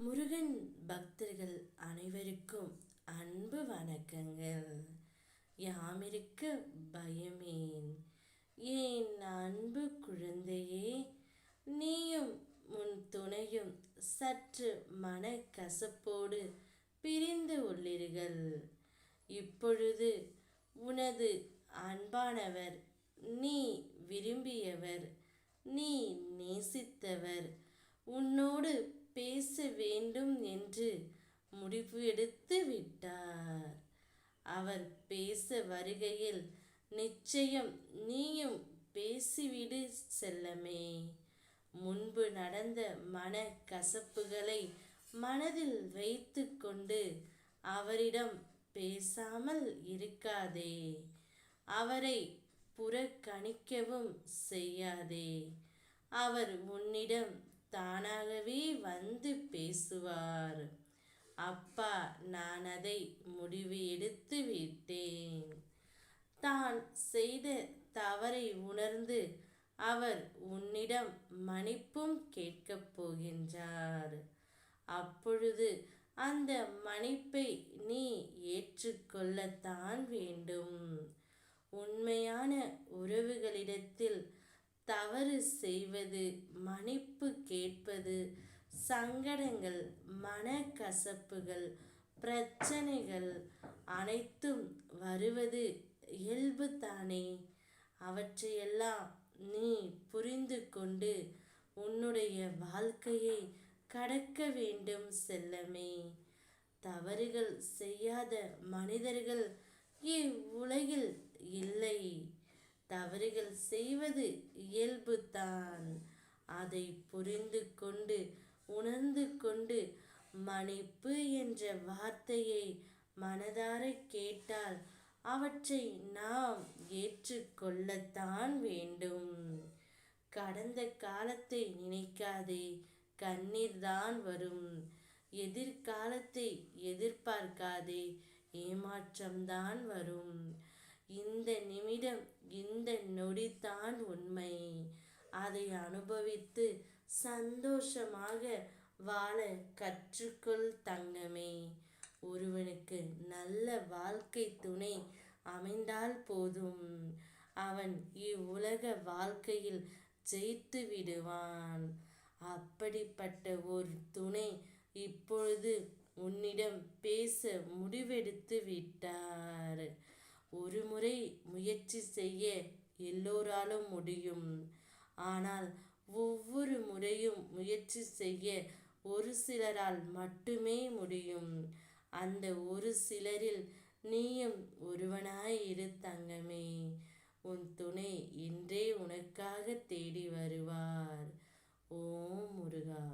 முருகன் பக்தர்கள் அனைவருக்கும் அன்பு வணக்கங்கள். யாமிருக்க பயமேன், என் அன்பு குழந்தையே. நீயும் உன் துணையும் சற்று மனக்கசப்போடு பிரிந்து உள்ளீர்கள். இப்பொழுது உனது அன்பானவர், நீ விரும்பியவர், நீ நேசித்தவர் உன்னோடு பேச வேண்டும் என்று முடிவு எடுத்து விட்டார். அவர் பேச வருகையில் நிச்சயம் நீயும் பேசிவிடு செல்லமே. முன்பு நடந்த மன கசப்புகளை மனதில் வைத்து கொண்டு அவரிடம் பேசாமல் இருக்காதே. அவரை புறக்கணிக்கவும் செய்யாதே. அவர் உன்னிடம் தானாகவே வந்து பேசுவார். அப்பா, நான் அதை முடிவு எடுத்து விட்டேன். தான் செய்த தவறை உணர்ந்து அவர் உன்னிடம் மன்னிப்பும் கேட்கப் போகின்றார். அப்பொழுது அந்த மன்னிப்பை நீ ஏற்றுக்கொள்ளத்தான் வேண்டும். உண்மையான உறவுகளிடத்தில் தவறு செய்வது, மன்னிப்பு கேட்பது, சங்கடங்கள், மனக்கசப்புகள், பிரச்சனைகள் அனைத்தும் வருவது இயல்பு தானே. அவற்றையெல்லாம் நீ புரிந்து கொண்டு உன்னுடைய வாழ்க்கையை கடக்க வேண்டும் செல்லமே. தவறுகள் செய்யாத மனிதர்கள் இவ்வுலகில் இல்லை. தவறுகள் செய்வது இயல்பு தான். அதை புரிந்து கொண்டு உணர்ந்து கொண்டு மன்னிப்பு என்ற வார்த்தையை மனதார கேட்டால் அவற்றை நாம் ஏற்றுக்கொள்ளத்தான் வேண்டும். கடந்த காலத்தை நினைக்காதே, கண்ணீர் தான் வரும். எதிர்காலத்தை எதிர்பார்க்காதே, ஏமாற்றம்தான் வரும். இந்த நிமிடம், இந்த நொடிதான் உண்மை. அதை அனுபவித்து சந்தோஷமாக வாழ கற்றுக்கொள் தங்கமே. ஒருவனுக்கு நல்ல வாழ்க்கை துணை அமைந்தால் போதும், அவன் இவ்வுலக வாழ்க்கையில் ஜெயித்து விடுவான். அப்படிப்பட்ட ஒரு துணை இப்பொழுது உன்னிடம் பேச முடிவெடுத்து விட்டார். ஒரு முறை முயற்சி செய்ய எல்லோராலும் முடியும். ஆனால் ஒவ்வொரு முறையும் முயற்சி செய்ய ஒரு சிலரால் மட்டுமே முடியும். அந்த ஒரு சிலரில் நீயும் ஒருவனாய் இரு தங்கமே. உன் துணை இன்றே உனக்காக தேடி வருவார். ஓம் முருகா.